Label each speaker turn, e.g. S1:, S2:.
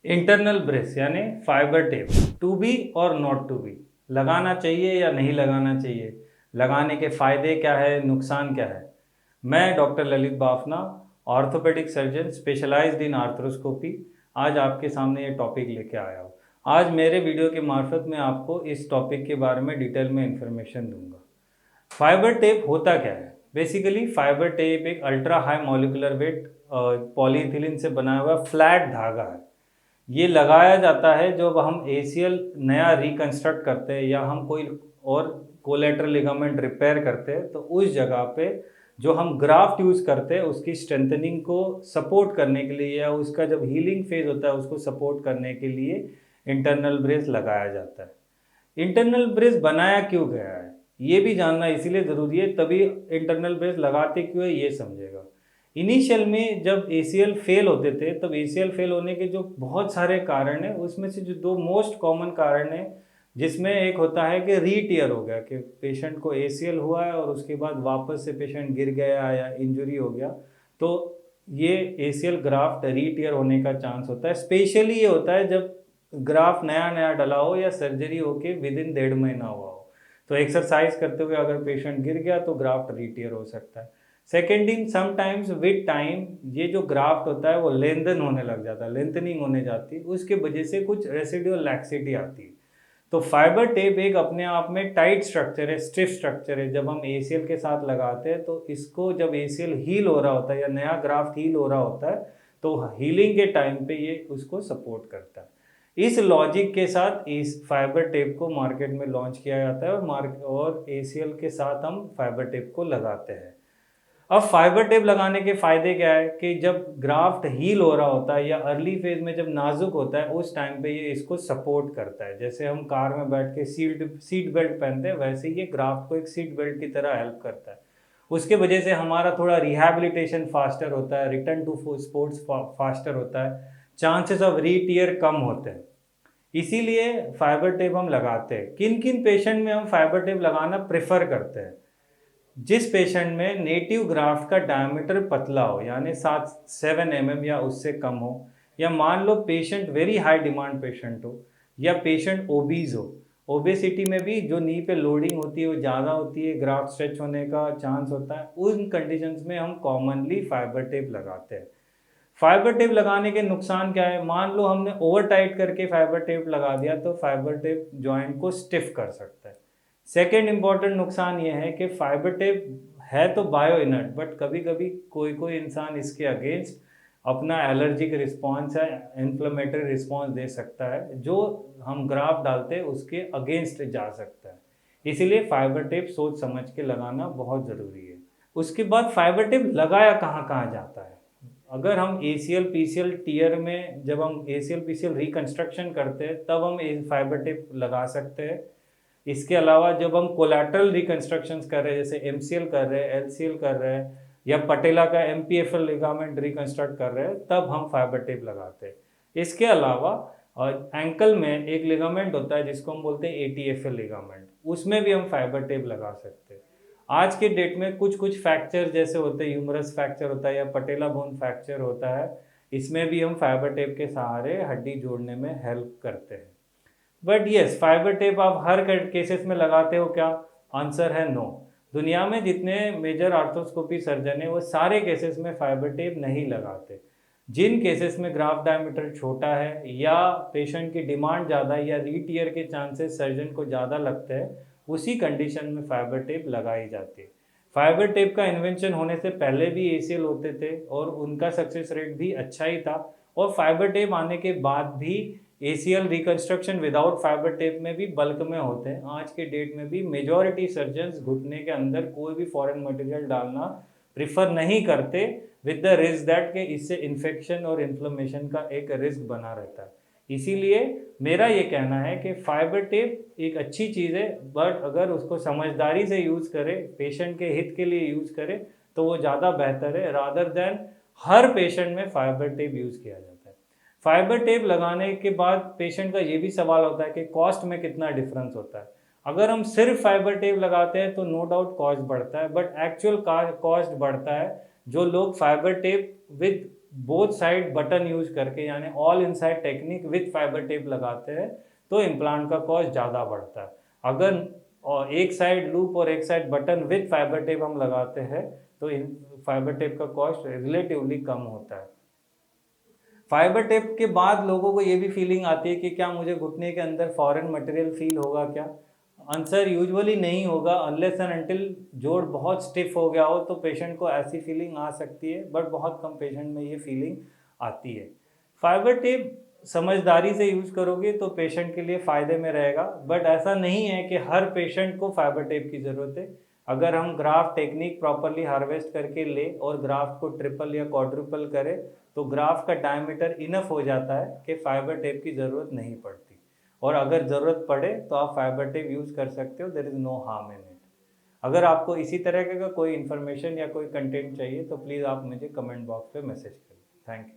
S1: Internal brace यानी fibre tape, to be और not to be, लगाना चाहिए या नहीं लगाना चाहिए, लगाने के फायदे क्या है, नुकसान क्या है। मैं doctor Lalit Bafna, orthopaedic surgeon specialised in arthroscopy, आज आपके सामने ये टॉपिक लेके आया हूँ। आज मेरे वीडियो के मार्फत मैं आपको इस टॉपिक के बारे में डिटेल में इंफॉर्मेशन दूंगा। फाइबर टेप होता क्या है? बेसिकली फाइबर टेप एक ultra high molecular weight polyethylene से बना हुआ फ्लैट धागा है। ये लगाया जाता है जब हम एसीएल नया रिकंस्ट्रक्ट करते हैं या हम कोई और कोलेटरल लिगामेंट रिपेयर करते हैं, तो उस जगह पे जो हम ग्राफ्ट यूज़ करते हैं उसकी स्ट्रेंथनिंग को सपोर्ट करने के लिए या उसका जब हीलिंग फेज होता है उसको सपोर्ट करने के लिए इंटरनल ब्रेस लगाया जाता है। इंटरनल ब्रेस बनाया क्यों गया है ये भी जानना इसीलिए ज़रूरी है, तभी इंटरनल ब्रेस लगाते क्यों है ये समझेगा। इनिशियल में जब एसीएल फेल होते थे तब एसीएल फेल होने के जो बहुत सारे कारण हैं, उसमें से जो दो मोस्ट कॉमन कारण है, जिसमें एक होता है कि रीटियर हो गया, कि पेशेंट को एसीएल हुआ है और उसके बाद वापस से पेशेंट गिर गया या इंजरी हो गया, तो ये एसीएल ग्राफ्ट रीटियर होने का चांस होता है। स्पेशली ये होता है जब ग्राफ्ट नया नया डला हो या सर्जरी होके विद इन 1.5 महीना हुआ हो, तो एक्सरसाइज करते हुए अगर पेशेंट गिर गया तो ग्राफ्ट रीटियर हो सकता है। Second thing, sometimes with time ये जो ग्राफ्ट होता है वो लेंथन होने लग जाता है, लेंथनिंग होने जाती है, उसके वजह से कुछ रेसिडुअल लैक्सिटी आती है। तो फाइबर टेप एक अपने आप में टाइट स्ट्रक्चर है, स्टिफ स्ट्रक्चर है। जब हम एसीएल के साथ लगाते हैं तो इसको जब एसीएल हील हो रहा होता है या नया ग्राफ्ट हील हो रहा होता है तो हीलिंग के टाइम पे ये उसको सपोर्ट करता है। इस लॉजिक के साथ इस फाइबर टेप को मार्केट में लॉन्च किया जाता है और एसीएल के साथ हम फाइबर टेप को लगाते हैं। अब फाइबर टेप लगाने के फायदे क्या है कि जब ग्राफ्ट हील हो रहा होता है या अर्ली फेज में जब नाजुक होता है उस टाइम पे ये इसको सपोर्ट करता है। जैसे हम कार में बैठ के सीट बेल्ट पहनते हैं, वैसे ये ग्राफ्ट को एक सीट बेल्ट की तरह हेल्प करता है। उसके वजह से हमारा थोड़ा रिहैबिलिटेशन फास्टर होता है, रिटर्न टू स्पोर्ट्स फास्टर होता है, चांसेस ऑफ रीटियर कम होते हैं। इसीलिए फाइबर टेप हम लगाते हैं। किन किन पेशेंट में हम फाइबर टेप लगाना प्रेफर करते हैं? जिस पेशेंट में नेटिव ग्राफ्ट का डायमीटर पतला हो, यानी 7-7 mm या उससे कम हो, या मान लो patient very high demand patient हो, या पेशेंट ओबीज हो। ओबेसिटी में भी जो नी पे लोडिंग होती है वो ज़्यादा होती है, ग्राफ्ट स्ट्रेच होने का चांस होता है, उन कंडीशंस में हम कॉमनली फाइबर टेप लगाते हैं। फाइबर टेप लगाने के नुकसान क्या है? मान लो हमने ओवर टाइट करके फाइबर टेप लगा दिया तो फाइबर टेप जॉइंट को स्टिफ कर सकता है। सेकेंड इंपॉर्टेंट नुकसान ये है कि फाइबर टेप है तो बायो इनर्ट, बट कभी कभी कोई कोई इंसान इसके अगेंस्ट अपना एलर्जिक रिस्पॉन्स है, इन्फ्लेमेटरी रिस्पॉन्स दे सकता है, जो हम ग्राफ डालते हैं उसके अगेंस्ट जा सकता है। इसीलिए फाइबर टेप सोच समझ के लगाना बहुत ज़रूरी है। उसके बाद फाइबर टेप लगाया कहाँ कहाँ जाता है? अगर हम एसीएल पीसीएल टीयर में जब हम एसीएल पीसीएल रिकंस्ट्रक्शन करते हैं तब हम फाइबर टेप लगा सकते हैं। इसके अलावा जब हम कोलैटरल रिकंस्ट्रक्शंस कर रहे हैं, जैसे एमसीएल कर रहे हैं, एलसीएल कर रहे हैं, या पटेला का एमपीएफएल लिगामेंट रिकंस्ट्रक्ट कर रहे हैं, तब हम फाइबर टेप लगाते हैं। इसके अलावा एंकल में एक लिगामेंट होता है जिसको हम बोलते हैं एटीएफएल लिगामेंट, उसमें भी हम फाइबर टेप लगा सकते हैं। आज के डेट में कुछ कुछ फ्रैक्चर जैसे होते हैं, ह्यूमरस फ्रैक्चर होता है या पटेला बोन फ्रैक्चर होता है, इसमें भी हम फाइबर टेप के सहारे हड्डी जोड़ने में हेल्प करते हैं। बट यस, फाइबर टेप आप हर केसेस में लगाते हो क्या? आंसर है नो। दुनिया में जितने मेजर आर्थ्रोस्कोपी सर्जन है वो सारे केसेस में फाइबर टेप नहीं लगाते। जिन केसेस में ग्राफ डायमीटर छोटा है या पेशेंट की डिमांड ज़्यादा है या रीटियर के चांसेस सर्जन को ज़्यादा लगते हैं, उसी कंडीशन में फाइबर टेप लगाई जाती है। फाइबर टेप का इन्वेंशन होने से पहले भी एसीएल होते थे और उनका सक्सेस रेट भी अच्छा ही था, और फाइबर टेप आने के बाद भी ACL reconstruction without fibre tape में भी बल्क में होते हैं। आज के डेट में भी मेजॉरिटी सर्जन्स घुटने के अंदर कोई भी फॉरेन मटेरियल डालना प्रिफर नहीं करते, विद द रिस्क दैट कि इससे इन्फेक्शन और इन्फ्लेमेशन का एक रिस्क बना रहता है। इसीलिए मेरा ये कहना है कि फाइबर टेप एक अच्छी चीज़ है, बट अगर उसको समझदारी से यूज़ करें, पेशेंट के हित के लिए यूज़ करें, तो वो ज़्यादा बेहतर है रादर देन हर पेशेंट में फाइबर टेप यूज़ किया जाता है। फाइबर टेप लगाने के बाद पेशेंट का ये भी सवाल होता है कि कॉस्ट में कितना डिफरेंस होता है। अगर हम सिर्फ फाइबर टेप लगाते हैं तो नो डाउट कॉस्ट बढ़ता है, बट एक्चुअल कॉस्ट बढ़ता है जो लोग fibre tape with both side button use करके यानी all inside technique with fibre tape लगाते हैं तो इम्प्लांट का कॉस्ट ज़्यादा बढ़ता है। अगर और एक साइड लूप और एक side button with fibre tape हम लगाते हैं तो फाइबर टेप का कॉस्ट रिलेटिवली कम होता है। फाइबर टेप के बाद लोगों को ये भी फीलिंग आती है कि क्या मुझे घुटने के अंदर फॉरेन मटेरियल फील होगा क्या? आंसर यूजुअली नहीं होगा अनलेस एंड अनटिल जोड़ बहुत स्टिफ हो गया हो तो पेशेंट को ऐसी फीलिंग आ सकती है, बट बहुत कम पेशेंट में ये फीलिंग आती है। फाइबर टेप समझदारी से यूज़ करोगे तो पेशेंट के लिए फ़ायदे में रहेगा, बट ऐसा नहीं है कि हर पेशेंट को फाइबर टेप की ज़रूरत है। अगर हम ग्राफ्ट टेक्निक प्रॉपरली हार्वेस्ट करके ले और ग्राफ्ट को ट्रिपल या क्वाड्रुपल करें तो ग्राफ्ट का डायमीटर इनफ हो जाता है कि फाइबर टेप की ज़रूरत नहीं पड़ती। और अगर ज़रूरत पड़े तो आप फाइबर टेप यूज़ कर सकते हो, there is no harm in it. अगर आपको इसी तरह का कोई इन्फॉर्मेशन या कोई कंटेंट चाहिए तो प्लीज़ आप मुझे कमेंट बॉक्स पे मैसेज करिए। Thank you.